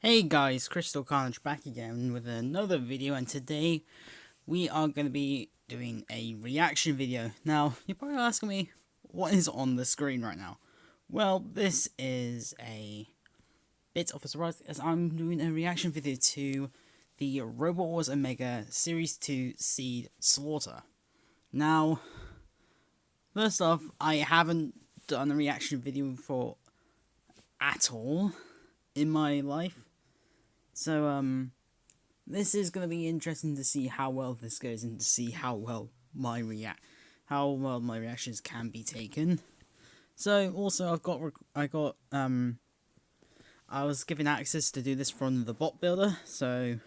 Hey guys, Crystal Carnage back again with another video, and today we are going to be doing a reaction video. Now, you're probably asking me, what is on the screen right now? Well, this is a bit of a surprise as I'm doing a reaction video to the Robot Wars Omega Series 2 Seed Slaughter. Now, first off, I haven't done a reaction video for at all in my life. So, this is going to be interesting to see how well this goes and to see how well my reactions can be taken. So, also, I was given access to do this from the bot builder, so,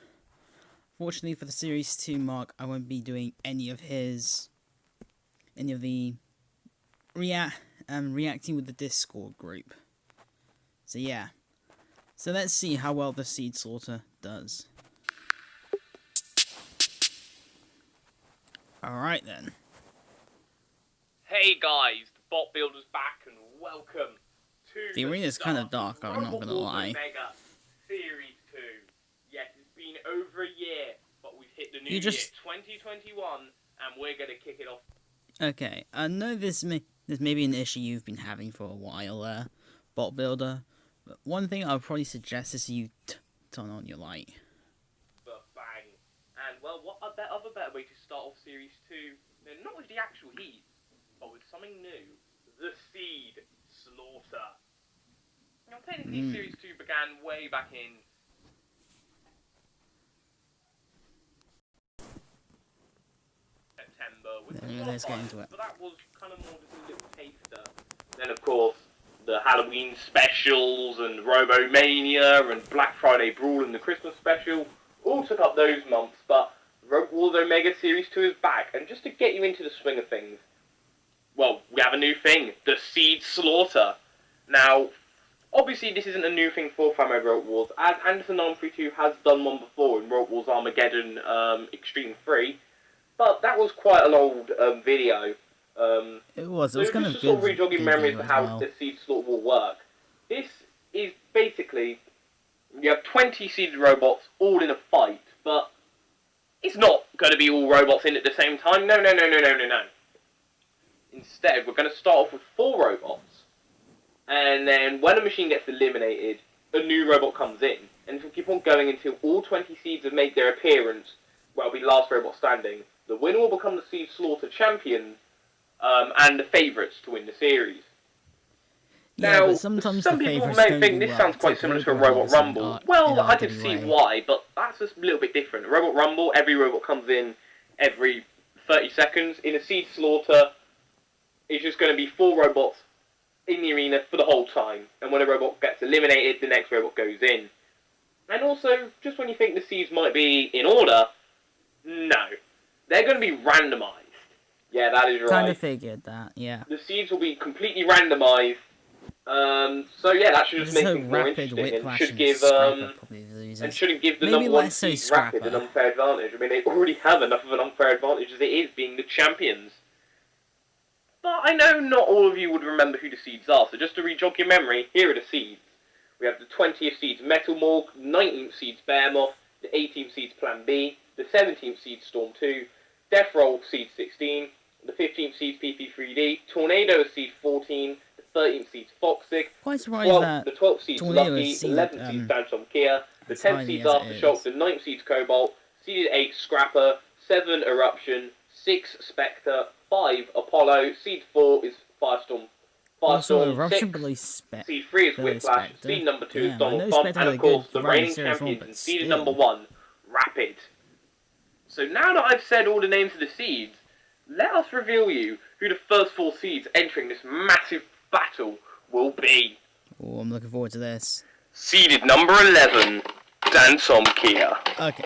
fortunately for the Series 2 Mark, I won't be doing any of the reacting with the Discord group. So, yeah. So let's see how well the Seed Slaughter does. Alright then. Hey guys, the bot builder's back and welcome to the arena's kind of dark, I'm not gonna lie. Omega Series 2. Yes, it's been over a year, but we've hit the new year, 2021, and we're gonna kick it off. Okay, I know this may be an issue you've been having for a while there, bot builder. But one thing I would probably suggest is you turn on your light. But bang. And well, what a other better way to start off Series 2, not with the actual heat, but with something new, the Seed Slaughter. Now, technically Series 2 began way back in September with the Slaughter, but that was kind of more just a little taster. Then of course, the Halloween specials and Robomania and Black Friday Brawl and the Christmas special all took up those months, but Robot Wars Omega Series 2 is back, and just to get you into the swing of things, well, we have a new thing, the Seed Slaughter. Now, obviously this isn't a new thing for Fan Mode Robot Wars, as Anderson932 has done one before in Robot Wars Armageddon Extreme 3, but that was quite an old video. It was so kind of just good. Sort of rejogging memories of how the Seed Slaughter will work. This is basically, you have 20 seeded robots all in a fight, but it's not going to be all robots in at the same time. No. Instead, we're going to start off with 4 robots, and then when a machine gets eliminated, a new robot comes in, and we'll keep on going until all 20 seeds have made their appearance, well, be last robot standing. The winner will become the Seed Slaughter champion, and the favourites to win the series. Yeah, now, but sometimes some people may think this sounds quite similar to a Robot Rumble. Well, I can see why, but that's just a little bit different. A Robot Rumble, every robot comes in every 30 seconds. In a Seed Slaughter, it's just going to be 4 robots in the arena for the whole time. And when a robot gets eliminated, the next robot goes in. And also, just when you think the seeds might be in order, no. They're going to be randomised. Yeah, that is right. Kind of figured that, yeah. The seeds will be completely randomised. So yeah, that should just make things more interesting and should give shouldn't give the number 1 seed Rapid an unfair advantage. I mean, they already have enough of an unfair advantage as it is, being the champions. But I know not all of you would remember who the seeds are, so just to re-jog your memory, here are the seeds. We have the 20th seeds Metal Morg, 19th seeds Behemoth, the 18th seeds Plan B, the 17th seeds Storm 2, Death Roll seed 16, the 15th seeds PP3D, Tornado seed 14, the 13th seeds Foxic, quite surprised that the 12th seeds Lucky, the 11th seeds Dansom Kia, the 10th seeds Aftershock, the 9th seeds Cobalt, seeded 8 Scrapper, 7 Eruption, 6 Spectre, 5 Apollo, seed 4 is Firestorm. Seed 3 is Whiplash, seed number 2 is Donald Trump, and of course the reigning champion and seed number 1, Rapid. So now that I've said all the names of the seeds, let us reveal you who the first 4 seeds entering this massive battle will be. Oh, I'm looking forward to this. Seeded number 11, Dansom Kia. Okay,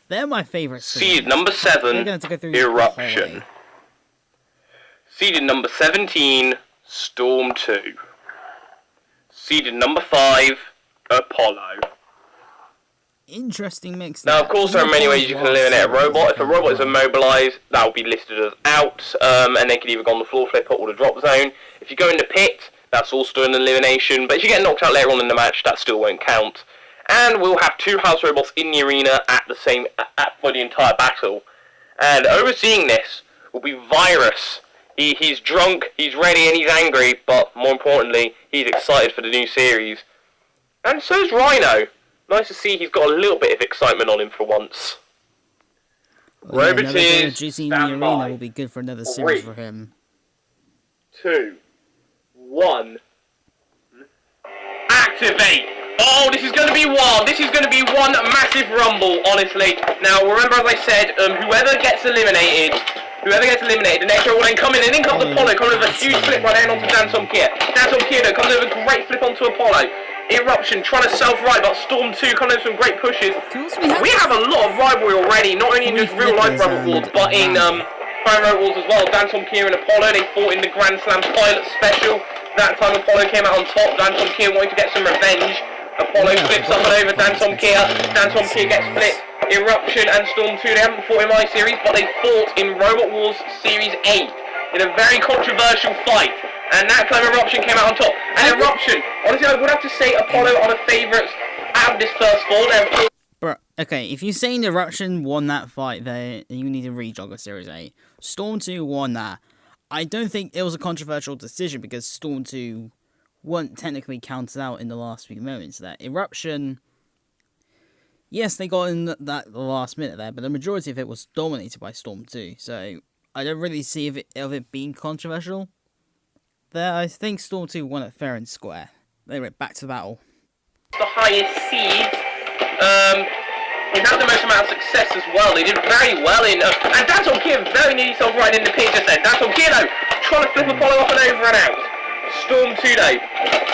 they're my favourite. Seeded number 7, Eruption. Seeded number 17, Storm 2. Seeded number 5, Apollo. Interesting mix. Now, of course, there are many ways you can eliminate a robot. If a robot is immobilized, that will be listed as out, and they can either go on the floor flipper or the drop zone. If you go in the pit, that's also an elimination, but if you get knocked out later on in the match, that still won't count. And we'll have 2 house robots in the arena for the entire battle. And overseeing this will be Virus. He's drunk, he's ready, and he's angry, but more importantly, he's excited for the new series. And so is Rhino. Nice to see he's got a little bit of excitement on him for once. Well, Roboteers, juicing the arena will be good for another series for him. 2, 1. Activate! Oh, this is going to be wild. This is going to be one massive rumble, honestly. Now, remember, as I said, whoever gets eliminated, the next row will then come in, and in comes Apollo, coming over a huge flip right down onto Dansom Kia. Dansom Kia, though, comes over a great flip onto Apollo. Eruption, trying to self-right, but Storm 2 coming over some great pushes. We have a lot of rivalry already, not only in just real-life Rival Wars, but in Rival Wars as well. Dansom Kia and Apollo, they fought in the Grand Slam Pilot Special. That time Apollo came out on top. Dansom Kia wanted to get some revenge. Apollo flips up and over Dansom Kia. Dansom Kia gets flipped. Eruption and Storm 2, they haven't fought in my series, but they fought in Robot Wars Series 8 in a very controversial fight. And that time Eruption came out on top. And Eruption, honestly, I would have to say Apollo are the favourites out of this first 4. Bro, okay, if you're saying Eruption won that fight, then you need to re-jog Series 8. Storm 2 won that. I don't think it was a controversial decision because Storm 2 weren't technically counted out in the last few moments there. Eruption, yes, they got in the last minute there, but the majority of it was dominated by Storm 2, so I don't really see of it being controversial there. I think Storm 2 won it fair and square. They went back to the battle. The highest seeds, they had the most amount of success as well. They did very well in, and Dansom Kia very nearly self-right in the pin just then. Dansom Kia, though, trying to flip Apollo up and over and out. Storm 2, though,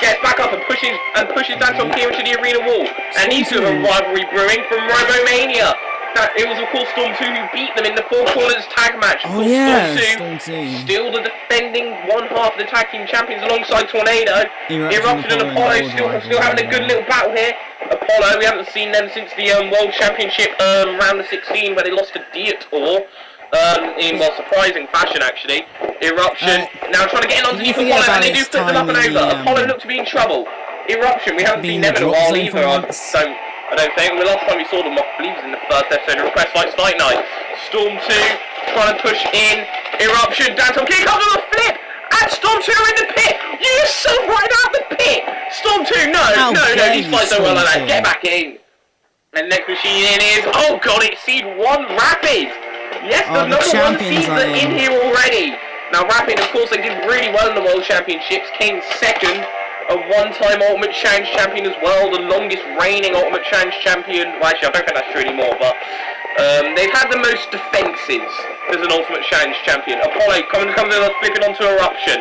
gets back up and pushes Dansom Kia into the arena wall. And these two have a rivalry brewing from Robomania. It was, of course, Storm 2 who beat them in the 4 corners tag match. Oh, yeah, Storm 2, still the defending one half of the tag team champions alongside Tornado. Eruption and Apollo still having a good little battle here. Apollo, we haven't seen them since the World Championship round of 16 where they lost to Dietor. In, well, surprising fashion, actually. Eruption, now trying to get in underneath Apollo, and they do flip them up and over. Apollo looked to be in trouble. Eruption, we haven't seen them in a while either, I don't think. The last time we saw them, I believe, was in the first episode of Request Fights Fight Night. Storm 2, trying to push in. Eruption, Dansom Kia comes with a flip! And Storm 2 are in the pit! You so right out the pit! Storm 2, no, these fights don't well like that. Get back in. And next machine in is, oh god, it's seed 1 Rapid! Yes, the number 1 seeds are in here already. Now Rapid, of course, they did really well in the World Championships, came second. A one-time Ultimate Challenge champion as well, the longest reigning Ultimate Challenge champion. Well, actually, I don't think that's true anymore, but they've had the most defenses as an Ultimate Challenge champion. Apollo comes in flipping onto Eruption,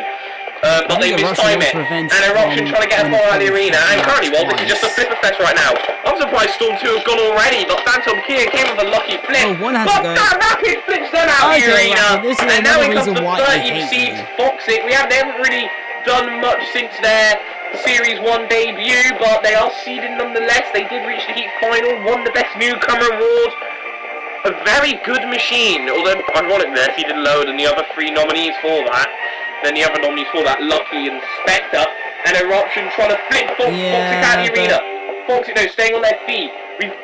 but they mistime it. And Eruption trying to get Apollo out of the arena. And currently, well, this is just a flipper fest right now. I'm surprised Storm 2 has gone already, but Dansom Kia came with a lucky flip. But that Rapid flips them out of the arena. And now it comes to 30 seeds, Foxit. They haven't really done much since their Series 1 debut, but they are seeded nonetheless. They did reach the heat final, won the Best Newcomer Award. A very good machine, although ironically they're seeded lower than the other 3 nominees for that. Lucky and Spectre. And Eruption trying to flip Foxit out of the arena. Foxit, no, staying on their feet.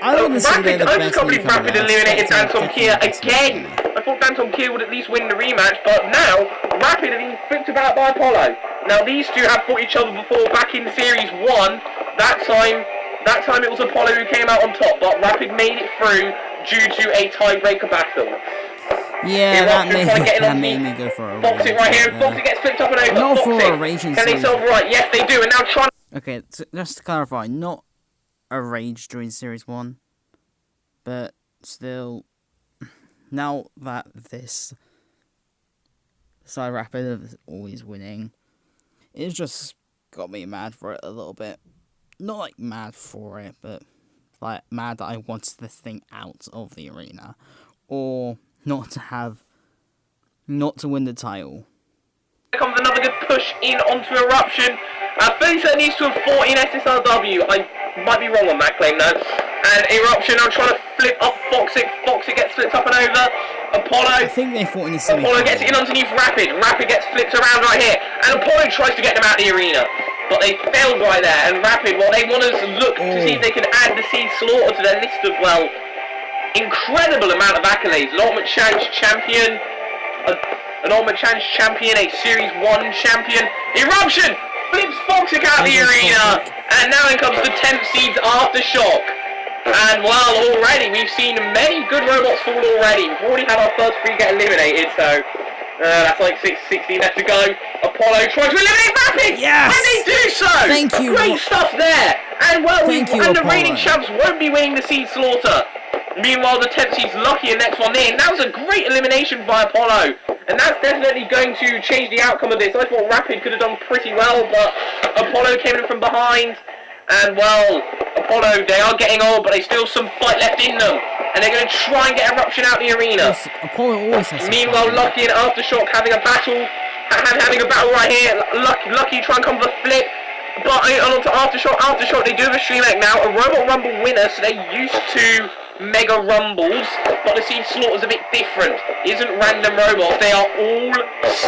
I just can't believe Rapid eliminated Dansom Kia again. I thought Dansom Kia would at least win the rematch, but now Rapid have been flipped about by Apollo. Now these two have fought each other before back in Series 1. That time it was Apollo who came out on top, but Rapid made it through due to a tiebreaker battle. Yeah, that made me go for a Foxit right here, and Foxit gets flipped up and over. Not for a raging Can they solve right? Yes, they do, and now trying. Okay, so just to clarify, not a rage during Series 1, but still, now that this side Rapid is always winning, it's just got me mad for it a little bit. Not like mad for it, but like mad that I wanted this thing out of the arena, or not to win the title. Here comes another good push in onto Eruption. 30 needs to have fought in SSRW. I might be wrong on that claim though. And Eruption now trying to flip up Foxit. Foxit gets flipped up and over. Apollo. I think they fought in the Apollo gets it in underneath Rapid. Rapid gets flipped around right here. And Apollo tries to get them out of the arena. But they failed right there, and Rapid, well, they want to look to see if they can add the Seed Slaughter to their list of, well, incredible amount of accolades. An Ultimate Challenge champion, a Series 1 champion. Eruption flips Foxic out of the arena, and now in comes the Temp Seeds Aftershock. And, well, already we've seen many good robots fall already. We've already had our first 3 get eliminated, so that's like 16 left to go. Apollo trying to eliminate Rapid! Yes! And they do so! Thank you! Great stuff there! And, well, the reigning champs won't be winning the Seed Slaughter. Meanwhile, the Temp Seeds Lucky and next one in. That was a great elimination by Apollo. And that's definitely going to change the outcome of this. I thought Rapid could have done pretty well, but Apollo came in from behind. And, well, Apollo, they are getting old, but there's still some fight left in them. And they're going to try and get Eruption out the arena. Yes, Apollo always has Meanwhile, Lucky and Aftershock having a battle. Having a battle right here. Lucky trying to come for the flip. But on to Aftershock. Aftershock, they do have a stream egg now. A Robot Rumble winner, so they're used to Mega Rumbles. But the Seed Slaughter's a bit different. It isn't random robots. They are all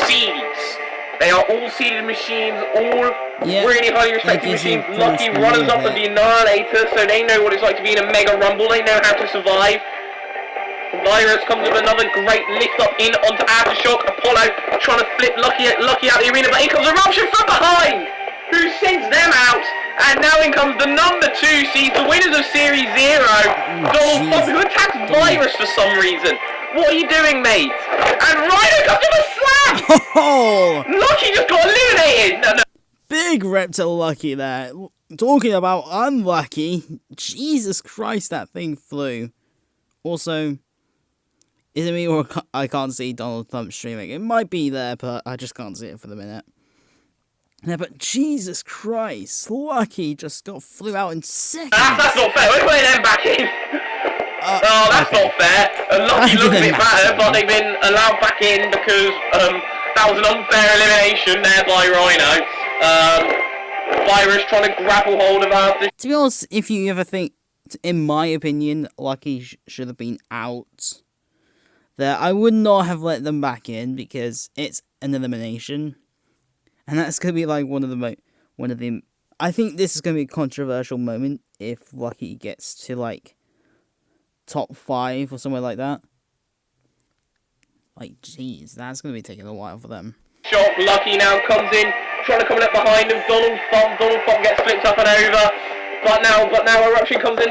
seeds. They are all seeded machines, all really highly respected machines. Lucky runners up of the Annihilator, so they know what it's like to be in a Mega Rumble. They know how to survive. Virus comes with another great lift up in onto Aftershock. Apollo trying to flip Lucky out the arena, but in comes Eruption from behind, who sends them out. And now in comes the number 2 seeds, the winners of Series 0, Donald Funk, who attacks Virus for some reason. What are you doing, mate? And Rhino comes in a slam! Oh! Lucky just got eliminated! No. Big rep to Lucky there. Talking about unlucky, Jesus Christ, that thing flew. Also, is it me or I can't see Donald Trump streaming? It might be there, but I just can't see it for the minute. Yeah, but Jesus Christ, Lucky just flew out in seconds. That's not fair. We're putting them back in. That's not fair. Lucky looks a bit better, but they've been allowed back in because that was an unfair elimination there by Rhino. Virus trying to grapple hold of After. To be honest, if you ever think, in my opinion, Lucky should have been out there, I would not have let them back in because it's an elimination. And that's going to be like one of the I think this is going to be a controversial moment if Lucky gets to like top 5 or somewhere like that. Like, jeez, that's going to be taking a while for them. Shock, Lucky now comes in, trying to come up behind him. Donald Funk gets flipped up and over. But now Eruption comes in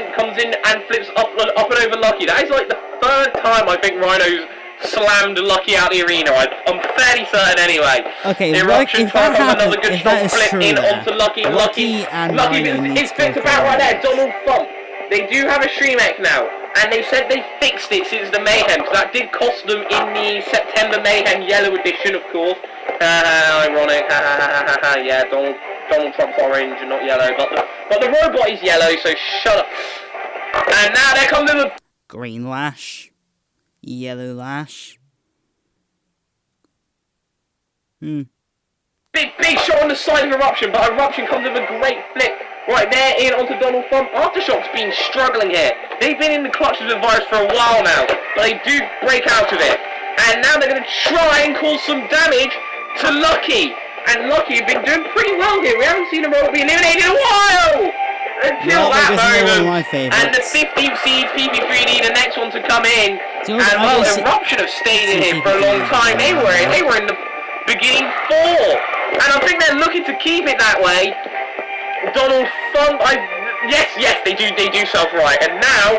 and flips up and over Lucky. That is like the 3rd time I think Rhino's slammed Lucky out the arena. I'm fairly certain anyway. Okay, Eruption trying to come another good strong flip in onto Lucky. Lucky his flip's about right there. Donald Funk. They do have a Stream X now, and they said they fixed it since the Mayhem, because that did cost them in the September Mayhem Yellow Edition, of course. Ironic. Yeah, Donald Trump's orange and not yellow, but the robot is yellow, so shut up. And now there comes the green lash. Yellow lash. Big shot on the side of Eruption, but Eruption comes with a great flip right there in onto Donald Funk. Aftershock's been struggling here. They've been in the clutches of Virus for a while now, but they do break out of it. And now they're going to try and cause some damage to Lucky. And Lucky have been doing pretty well here. We haven't seen a robot be eliminated in a while! Until that moment, and the 15th seed, PP3D, the next one to come in, and well, Eruption have stayed in here for a long time. They were in the beginning 4, and I think they're looking to keep it that way. Donald Funk, yes, they do self-right, and now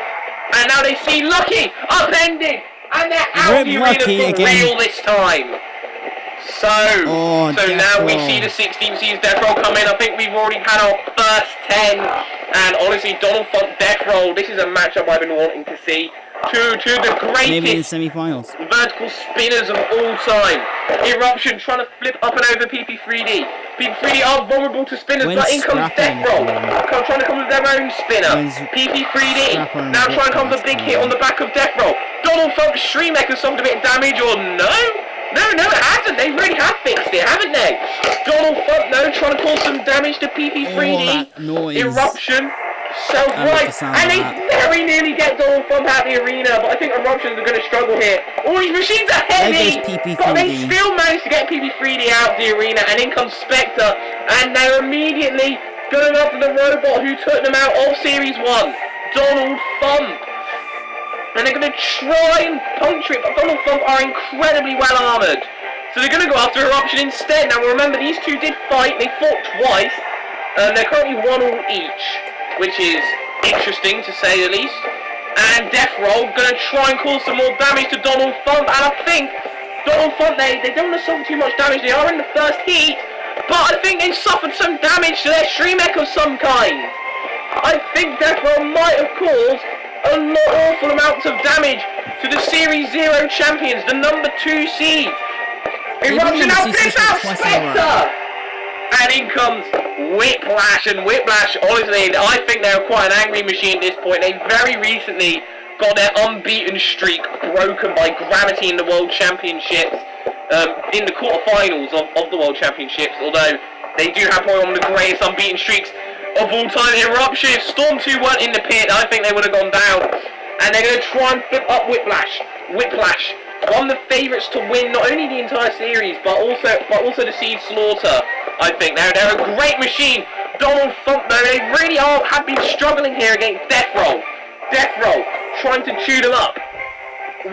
they see Lucky upended, and they're out of the arena for real this time. So now we see the 16 seeds Death Roll come in. I think we've already had our first 10. And honestly, Donald Funk Death Roll, this is a matchup I've been wanting to see. Two of the greatest maybe in semi-finals vertical spinners of all time. Eruption trying to flip up and over PP3D. PP3D are vulnerable to spinners, but in comes Death Roll. Trying to come with their own spinner. PP3D now trying to come with a big hit on the back of Death Roll. Donald Funk's Stream Mech has suffered a bit of damage, or no? No, it hasn't. They really have fixed it, haven't they? Donald Funk, trying to cause some damage to PP3D. Oh, Eruption Self-right, and they very nearly get Donald Trump out of the arena, but I think Eruptions are going to struggle here. All these machines are heavy, but they still manage to get PP3D out of the arena, and in comes Spectre, and they're immediately going after the robot who took them out of Series 1, Donald Trump. And they're going to try and puncture it, but Donald Trump are incredibly well armoured. So they're going to go after Eruption instead. Now remember, these two did fight, they fought twice. They're currently 1-1 each, which is interesting to say the least. And Death Roll going to try and cause some more damage to Donald Trump. And I think Donald Trump, they don't suffer too much damage. They are in the first heat, but I think they've suffered some damage to their Stream Mech of some kind. I think Death Roll might have caused awful amounts of damage to the Series 0 champions, the number 2 seed. Eruption now flips out Spectre! And in comes Whiplash, and Whiplash, honestly, I think they're quite an angry machine at this point. They very recently got their unbeaten streak broken by Gravity in the World Championships, in the quarterfinals of the World Championships, although they do have probably one of the greatest unbeaten streaks of all time. Eruption, if Storm 2 weren't in the pit, I think they would have gone down. And they're going to try and flip up Whiplash. Whiplash, one of the favourites to win not only the entire series, but also the Seed Slaughter. I think they're a great machine. Donald Trump, though, they really have been struggling here against Death Roll. Death Roll, trying to chew them up.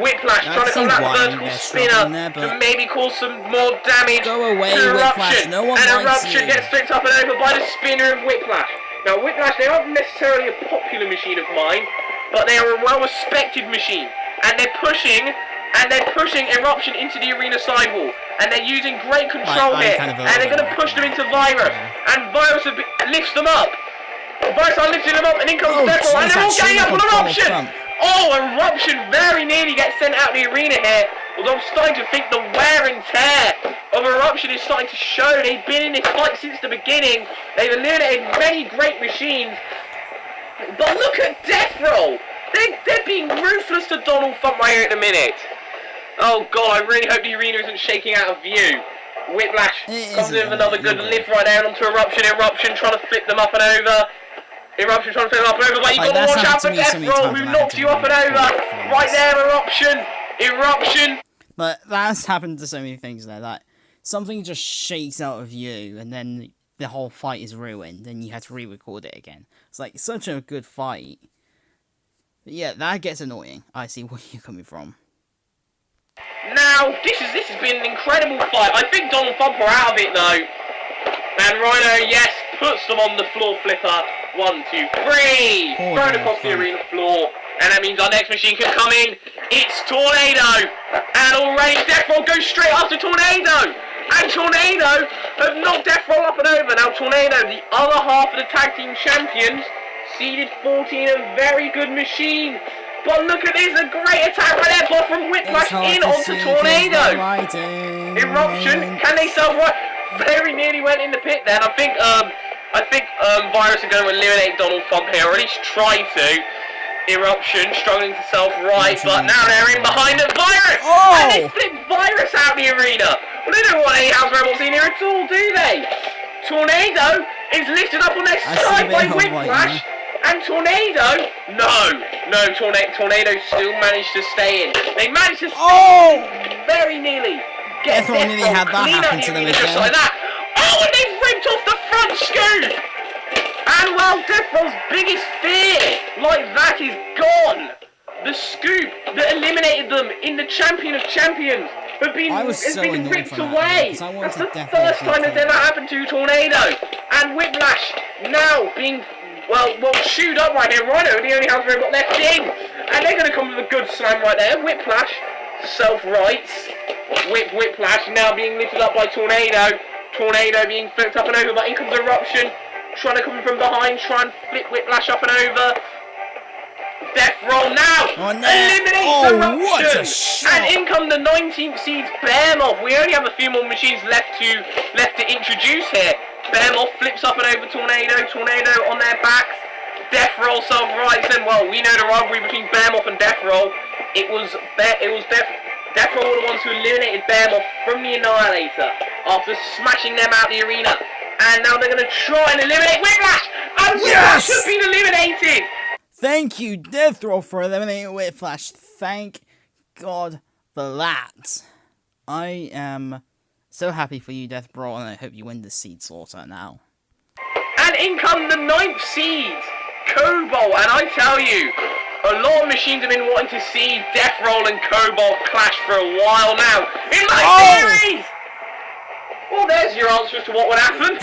Whiplash trying to come that vertical spinner to maybe cause some more damage. Go away, to Eruption. No one and likes Eruption you. gets flipped up and over by the spinner of Whiplash. Now Whiplash, they aren't necessarily a popular machine of mine, but they are a well-respected machine. And they're pushing Eruption into the arena sidewall. And they're using great control here. And they're going to push them into Virus. And Virus lifts them up. Virus are lifting them up, and in comes Death Roll, and they're all getting up on Eruption! Oh, Eruption very nearly gets sent out of the arena here. Although I'm starting to think the wear and tear of Eruption is starting to show. They've been in this fight since the beginning. They've eliminated many great machines. But look at Death Roll! They're being ruthless to Donald Trump right here at the minute. Oh god, I really hope the arena isn't shaking out of view. Whiplash comes in with another good lift right down onto Eruption. Eruption trying to flip them up and over. Eruption trying to flip them up and over, but you've got to watch out for Death Roll, who knocks you up and over. Right there, Eruption. Eruption. But that's happened to so many things there, that something just shakes out of you, and then the whole fight is ruined, and you have to re-record it again. It's like such a good fight. But yeah, that gets annoying. I see where you're coming from. Now, this has been an incredible fight. I think Donald Trump are out of it though. And Rhino, yes, puts them on the floor flipper. 1, 2, 3. Thrown across the arena floor. And that means our next machine can come in. It's Tornado. And already Death Roll goes straight after Tornado. And Tornado have knocked Death Roll up and over. Now Tornado, the other half of the tag team champions, seeded 14, a very good machine. But look at this, a great attack right there, but from Whiplash in onto Tornado. Eruption, can they self-right? Very nearly went in the pit then. I think Virus are going to eliminate Donald Trump here, or at least try to. Eruption struggling to self-right, but now they're in behind the Virus! Oh! And they flip Virus out the arena! Well, they don't want any house robots in here at all, do they? Tornado is lifted up on their side by Whiplash. And Tornado, no, Tornado still managed to stay in. They managed to stay very nearly. Get Death Roll clean out the arena just like that. Oh, and they've ripped off the front scoop. And well, Death Roll's biggest fear like that is gone. The scoop that eliminated them in the Champion of Champions has been ripped away. That's the first time that's ever happened to Tornado. And Whiplash now being well, chewed up right here. Rhino, the only house robot left in. And they're going to come with a good slam right there. Whiplash, self-rights. Whiplash now being lifted up by Tornado. Tornado being flipped up and over, but in comes Eruption. Trying to come from behind, try and flip Whiplash up and over. Death Roll now! Eliminates Eruption! And in come the 19th seeds Behemoth. We only have a few more machines left to introduce here. Behemoth flips up and over Tornado on their backs. Death Roll self-rights, and well, we know the rivalry between Behemoth and Death Roll. Death Roll were the ones who eliminated Behemoth from the Annihilator after smashing them out the arena. And now they're going to try and eliminate Whiplash! And Whiplash has been eliminated! Thank you, Deathroll, for eliminating Whiplash. Thank God for that. I am so happy for you, Deathroll, and I hope you win the Seed Slaughter now. And in come the 9th seed, Cobalt, and I tell you, a lot of machines have been wanting to see Deathroll and Cobalt clash for a while now in my series! Well, there's your answer as to what would happen.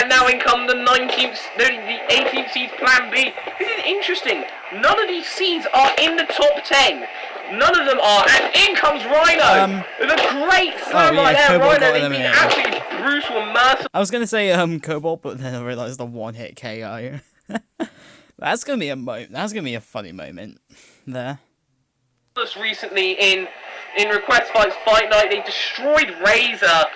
And now in come the 18th seed, Plan B. This is interesting. None of these seeds are in the top 10. None of them are. And in comes Rhino. With a great slam right there. Cobalt Rhino, they've been absolutely brutal and merciless. I was going to say Cobalt, but then I realised the one-hit KO. That's going to be a moment. That's going to be a funny moment there. Just recently in Request Fights Fight Night, they destroyed Razor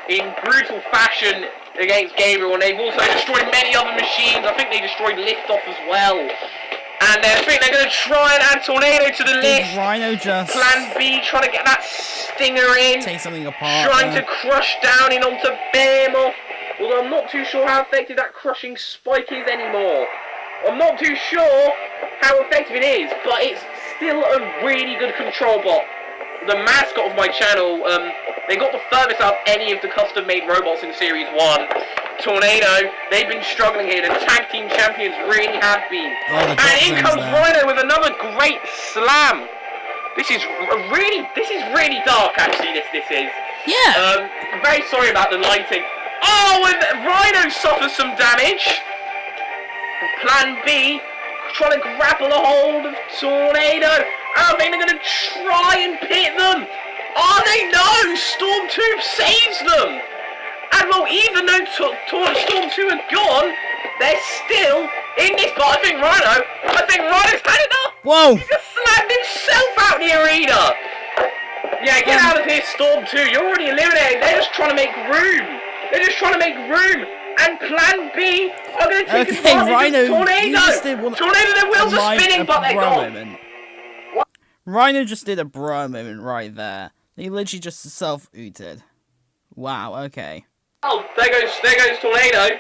in brutal fashion against Gabriel, and they've also destroyed many other machines. I think they destroyed Liftoff as well. And I think they're going to try and add Tornado to the list. Rhino just Plan B, trying to get that stinger in. Take something apart. Trying to crush down in onto Behemoth. Although I'm not too sure how effective that crushing spike is anymore. I'm not too sure how effective it is, but it's still a really good control bot. The mascot of my channel, they got the furthest out of any of the custom-made robots in Series 1. Tornado, they've been struggling here. The tag team champions really have been. And in comes Rhino with another great slam. This is really dark, actually, this is. Yeah. Very sorry about the lighting. Oh, and Rhino suffers some damage. Plan B, trying to grapple a hold of Tornado. I think they're going to try and pit them. Oh, they know! Storm 2 saves them! And well, even though Storm 2 are gone, they're still in this. But I think Rhino's had enough! Whoa! He just slammed himself out the arena! Yeah, get out of here, Storm 2. You're already eliminated. They're just trying to make room. And Plan B are going to take advantage of Tornado. Tornado, their wheels are spinning, but they're gone. Rhino just did a bra moment right there. He literally just self-ooted. Wow, okay. Oh, there goes Tornado.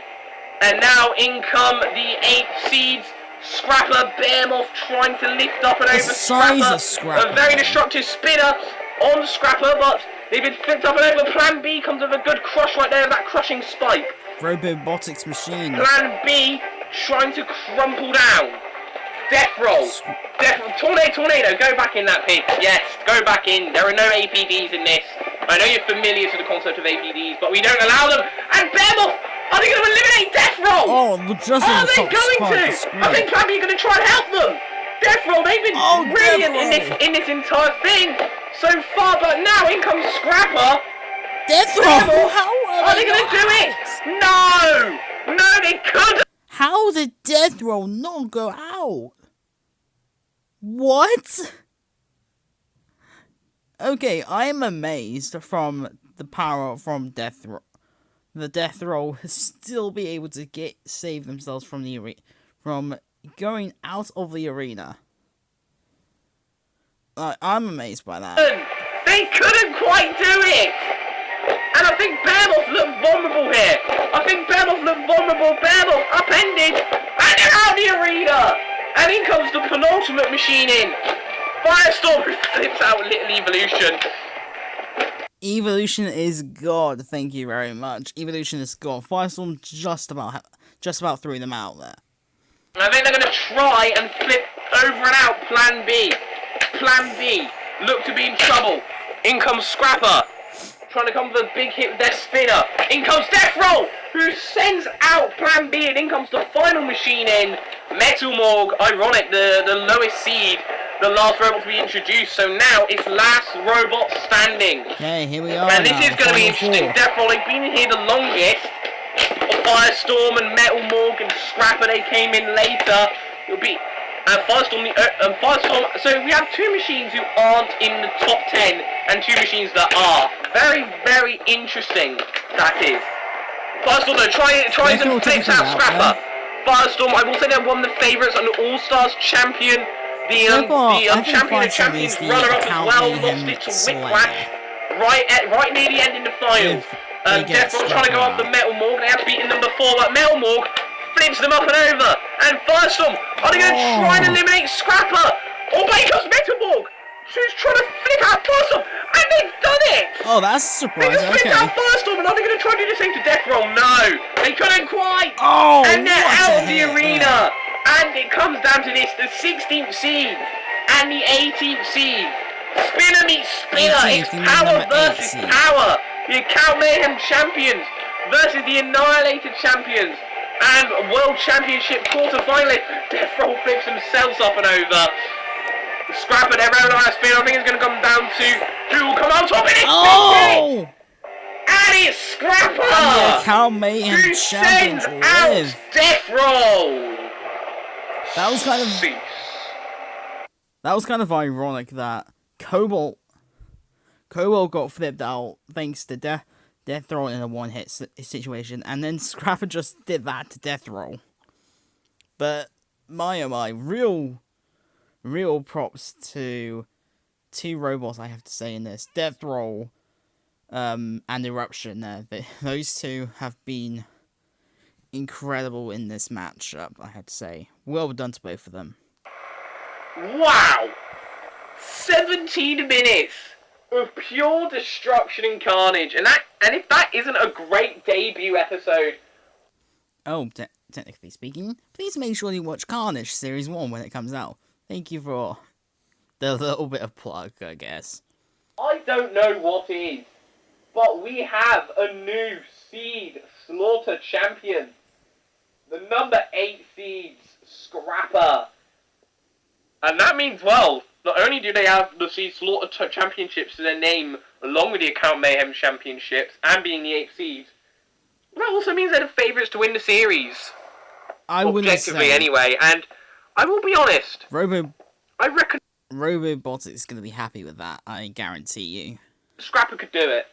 And now in come the 8th seeds. Scrapper, Behemoth trying to lift up and over Scrapper. A very destructive spinner on Scrapper, but they've been flipped up and over. Plan B comes with a good crush right there, that crushing spike. Robotics machine. Plan B trying to crumple down. Deathroll. Tornado, go back in that pit. Yes, go back in. There are no APDs in this. I know you're familiar to the concept of APDs, but we don't allow them. And Behemoth, are they going to eliminate Deathroll? Oh, just in the top spot. I think Plan B are going to try and help them. Deathroll, they've been brilliant in this entire thing so far, but now in comes Scrapper. Deathroll, how are they going to do it? No, they couldn't. How did Deathroll not go out? What? Okay, I'm amazed from the power from Deathroll. The Deathroll still be able to save themselves from the from going out of the arena. I'm amazed by that. They couldn't quite do it. And I think Behemoth looked vulnerable here. Behemoth upended. And they're out of the arena. And in comes the penultimate machine in. Firestorm who flips out Little Evolution. Evolution is God, thank you very much. Evolution is God. Firestorm just about threw them out there. I think they're going to try and flip over and out Plan B. Plan B look to be in trouble. In comes Scrapper. Trying to come for a big hit with their spinner. In comes Deathroll, who sends out Plan B, and in comes the final machine in. Metal Morg, ironic, the lowest seed, the last robot to be introduced, so now it's last robot standing. Okay, here we are. And this is going to be interesting. Deathroll, they've been here the longest. Firestorm and Metal Morg and Scrapper, they came in later. It'll be Firestorm. So we have two machines who aren't in the top 10 and two machines that are. Very, very interesting, that is. Firestorm, though, tries and flips out Scrapper. Firestorm, I will say they're one of the favourites and All-Stars champion. The champion of champions runner-up as well, lost it to Whiplash right near the end in the finals. Deathroll trying to go after Metal Morg. They have beaten them before, but Metal Morg flips them up and over. And Firestorm, are they going to try and eliminate Scrapper? Oh, but here comes Metalborg, who's trying to flip out Firestorm, and they've done it! Oh, that's a surprise. They just flipped out Firestorm, and are they going to try and do the same to Death Roll? No, they couldn't quite. Oh, and they're out of the arena. And it comes down to this, the 16th seed and the 18th seed. Spinner meets Spinner. It's power versus power. The Account Mayhem champions versus the Annihilated champions. And World Championship quarterfinalist. Death Roll flips themselves up and over. Scrapper, their own high spin. I think it's going to come down to who will come out top. And it's and it's Scrapper. And the Account Mayhem champions live. Death Roll. That was kind of ironic that Cobalt got flipped out thanks to Death Roll in a one-hit situation, and then Scrapper just did that to Death Roll. But my oh my, real props to two robots, I have to say, in this. Death Roll and Eruption there. Those two have been incredible in this matchup, I have to say. Well done to both of them. Wow! 17 minutes of pure destruction and carnage, and if that isn't a great debut episode. Oh, technically speaking, please make sure you watch Carnage Series 1 when it comes out. Thank you for the little bit of plug, I guess. I don't know what is, but we have a new seed Slaughter champion. The number 8 seeds, Scrapper. And that means, well, not only do they have the Seed Slaughter championships to their name, along with the Account Mayhem championships, and being the 8 seeds, that also means they're the favourites to win the series. Objectively, anyway. And I will be honest. I reckon Robobotic's going to be happy with that, I guarantee you. Scrapper could do it.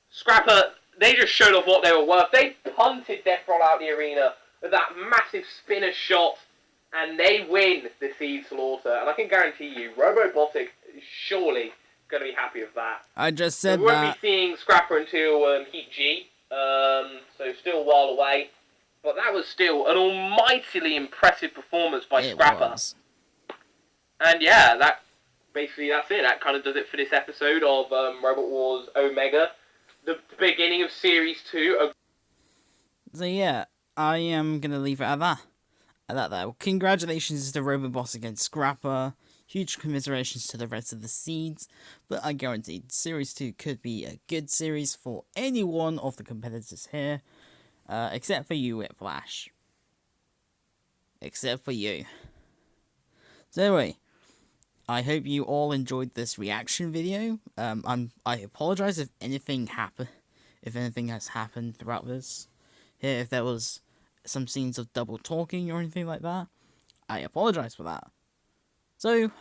Scrapper, they just showed off what they were worth. They punted Death Roll out the arena with that massive spinner shot, and they win the Seed Slaughter. And I can guarantee you, Robobotic is surely going to be happy with that. I just said we won't be seeing Scrapper until Heat G, so still a while away. But that was still an almightily impressive performance by Scrapper. And yeah, that's it. That kind of does it for this episode of Robot Wars Omega, the beginning of Series 2. So yeah, I am going to leave it at that. Well, congratulations to Robobotic and Scrapper. Huge commiserations to the rest of the seeds. But I guarantee Series 2 could be a good series for any one of the competitors here. Except for you, Whiplash. Except for you. So anyway, I hope you all enjoyed this reaction video. I apologize if anything has happened throughout this. Here, if there was some scenes of double talking or anything like that, I apologize for that. So,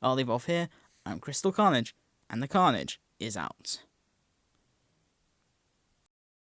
I'll leave off here. I'm Crystal Carnage, and the Carnage is out.